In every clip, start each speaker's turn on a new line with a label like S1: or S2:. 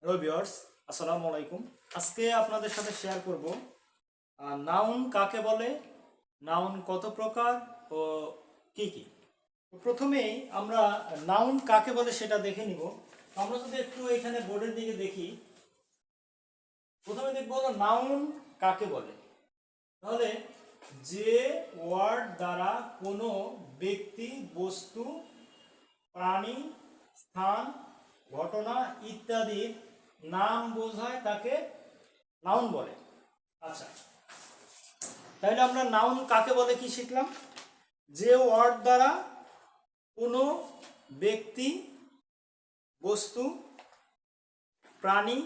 S1: Hello viewers, আসসালামু আলাইকুম। আজকে আপনাদের সাথে শেয়ার করব নাউন কাকে বলে, নাউন কত প্রকার ও কি কি। প্রথমেই আমরা নাউন কাকে বলে সেটা দেখে নিব। আমরা যদি একটু এখানে বোর্ডের দিকে দেখি, প্রথমে দেখব নাউন কাকে বলে। তাহলে যে ওয়ার্ড দ্বারা কোনো ব্যক্তি, বস্তু, প্রাণী, স্থান, ঘটনা ইত্যাদির নাম বোঝায় তাকে নাউন বলে। আচ্ছা, তাহলে আমরা নাউন কাকে বলে কি শিখলাম? যে ওয়ার্ড দ্বারা কোনো ব্যক্তি, বস্তু, প্রাণী,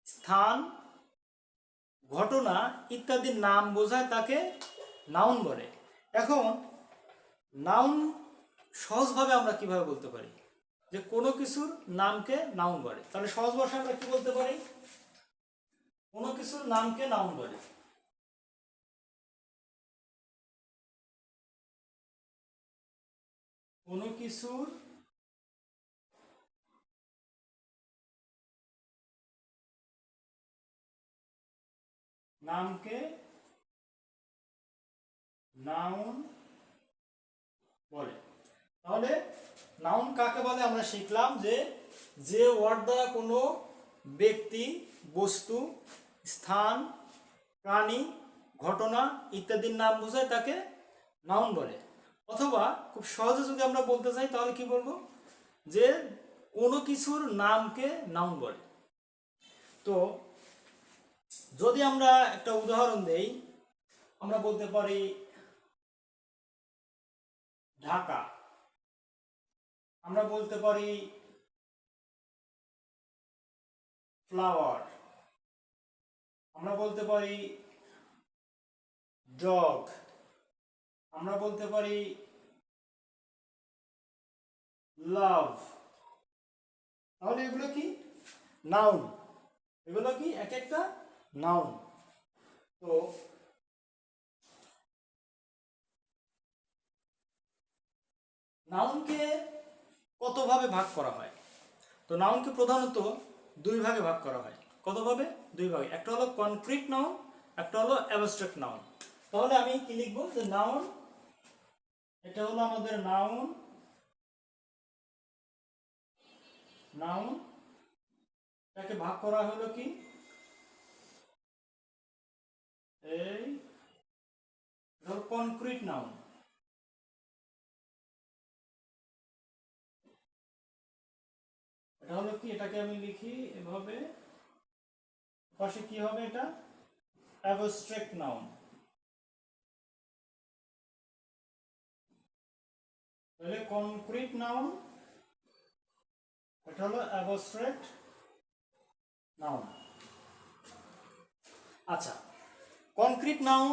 S1: স্থান, ঘটনা ইত্যাদির নাম বোঝায় তাকে নাউন বলে। এখন নাউন সহজভাবে আমরা কিভাবে বলতে পারি যে কোনো কিছুর নামকে নাউন বলে? তাহলে সহজ ভাষায় আমরা কি বলতে পারি? কোনো কিছুর নামকে নাউন বলে। কোনো কিছুর নামকে নাউন বলে। তাহলে নাউন কাকে বলে আমরা শিখলাম যে যে ওয়ার্ড দ্বারা কোনো ব্যক্তি, বস্তু, স্থান, প্রাণী, ঘটনা ইত্যাদির নাম বোঝায় তাকে নাউন বলে। অথবা খুব সহজে যদি আমরা বলতে চাই তাহলে কি বলবো? যে কোনো কিছুর নামকে নাউন বলে। তো যদি আমরা একটা উদাহরণ দেই, আমরা বলতে পারি ঢাকা, আমরা বলতে পারি ফ্লাওয়ার, আমরা বলতে পারি ডগ, আমরা বলতে পারি লাভ। তাহলে এগুলো কি নাউন? এগুলো কি এক একটা নাউন। তো নাউনকে কতভাবে ভাগ করা হয়? তো নাউনকে প্রধানত দুই ভাগে ভাগ করা হয়। কতভাবে? দুই ভাগে। একটা হলো কনক্রিট নাউন, একটা হলো অ্যাবস্ট্রাক্ট নাউন। তাহলে আমি কি লিখবো? যে নাউন, এটা হলো আমাদের নাউন। নাউন এটাকে ভাগ করা হলো কি এই ধর কনক্রিট নাউন। এটা হলো কি, এটাকে আমি লিখি এভাবে, পাশে কি হবে? এটা অ্যাবস্ট্রাক্ট নাউন। তাহলে কনক্রিট নাউন, এটা হলো অ্যাবস্ট্রাক্ট নাউন। আচ্ছা, কনক্রিট নাউন,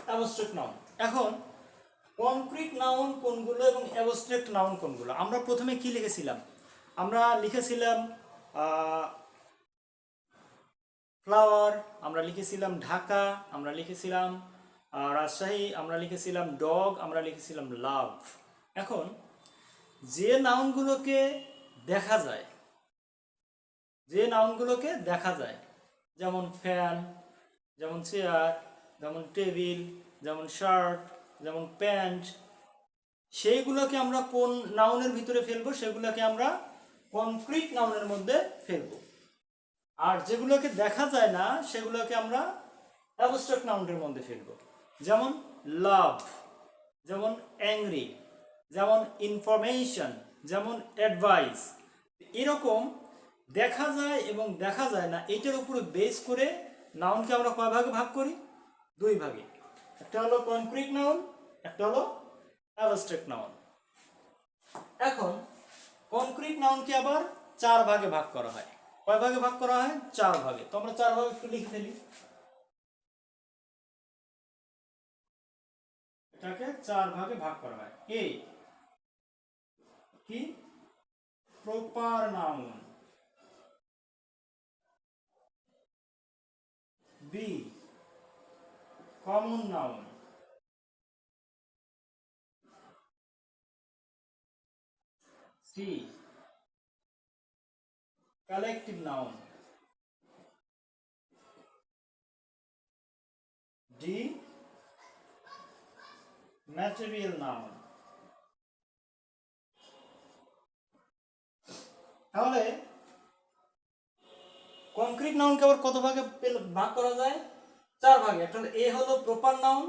S1: অ্যাবস্ট্রাক্ট নাউন। এখন কনক্রিট নাউন কোনগুলো এবং অ্যাবস্ট্রাক্ট নাউন কোনগুলো? আমরা প্রথমে কি লিখেছিলাম? আমরা লিখেছিলাম ফ্লাওয়ার, আমরা লিখেছিলাম ঢাকা, আমরা লিখেছিলাম রাজশাহী, আমরা লিখেছিলাম ডগ, আমরা লিখেছিলাম লাভ। এখন যে নাউনগুলোকে দেখা যায়, যে নাউনগুলোকে দেখা যায়, যেমন ফ্যান, যেমন চেয়ার, যেমন টেবিল, যেমন শার্ট, যেমন প্যান্ট, সেইগুলোকে আমরা কোন নাউনের ভিতরে ফেলবো? সেগুলোকে আমরা কনক্রিট নাউনের মধ্যে ফেলবো। আর যেগুলোকে দেখা যায় না সেগুলোকে আমরা অ্যাবস্ট্রাক্ট নাউনের মধ্যে ফেলবো। যেমন লাভ, যেমন অ্যাংরি, যেমন ইনফরমেশন, যেমন অ্যাডভাইস। এরকম দেখা যায় এবং দেখা যায় না, এইটার উপরে বেস করে নাউনকে আমরা কয় ভাগে ভাগ করি? দুই ভাগে। একটা হলো কনক্রিট নাউন, একটা হলো অ্যাবস্ট্রাক্ট নাউন। এখন কনক্রিট নাউনকে আবার চার ভাগে ভাগ করা হয়। কয় ভাগে ভাগ করা হয়? চার ভাগে। তো আমরা চার ভাগে একটু লিখে ফেলি। এটাকে চার ভাগে ভাগ করা হয়। এ কি? Proper noun. B common noun. C collective noun, D material noun. তাহলে কংক্রিট নাউনকে আবার কত ভাগে ভাগ করা যায়? 4 ভাগে। একটা হলো এ হলো প্রপার নাউন,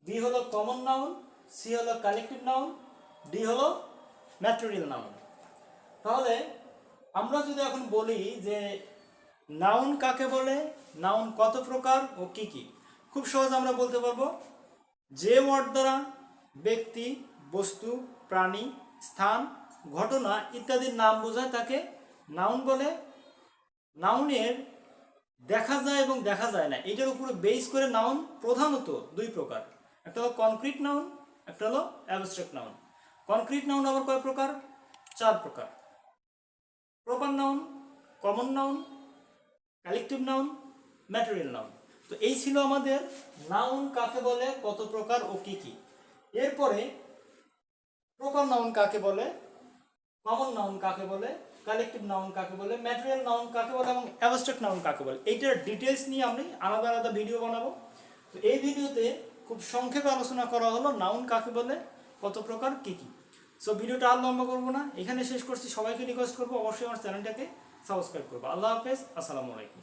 S1: বি হলো কমন নাউন, সি হলো কালেকটিভ নাউন, ডি হলো ম্যাটেরিয়াল নাউন। তাহলে আমরা যদি এখন বলি যে নাউন কাকে বলে, নাউন কত প্রকার ও কি কি, খুব সহজ আমরা বলতে পারবো যে ওয়ার্ড দ্বারা ব্যক্তি, বস্তু, প্রাণী, স্থান, ঘটনা ইত্যাদির নাম বোঝায় তাকে নাউন বলে। নাউনের দেখা যায় এবং দেখা যায় না এটার উপরে বেস করে নাউন প্রধানত 2 প্রকার, একটা হলো কনক্রিট নাউন, একটা হলো অ্যাবস্ট্রাক্ট নাউন। কনক্রিট নাউন আবার কয় প্রকার? 4 প্রকার, proper noun, common noun, collective noun, material noun. তো এই ছিল আমাদের নাউন কাকে বলে, কত প্রকার ও কি কি। এরপরে প্রপার নাউন কাকে বলে, কমন নাউন কাকে বলে, কালেকটিভ নাউন কাকে বলে, ম্যাটেরিয়াল নাউন কাকে বলে এবং অ্যাবস্ট্রাক্ট নাউন কাকে বলে, এইটার ডিটেলস নিয়ে আমি আলাদা আলাদা ভিডিও বানাবো। তো এই ভিডিওতে খুব সংক্ষেপে আলোচনা করা হলো নাউন কাকে বলে, কত প্রকার, কি কি। সো ভিডিওটা আর লম্বা করবো না, এখানে শেষ করছি। সবাইকে রিকোয়েস্ট করবো অবশ্যই আমার চ্যানেলটাকে সাবস্ক্রাইব করবো। আল্লাহ হাফেজ, আসসালামু আলাইকুম।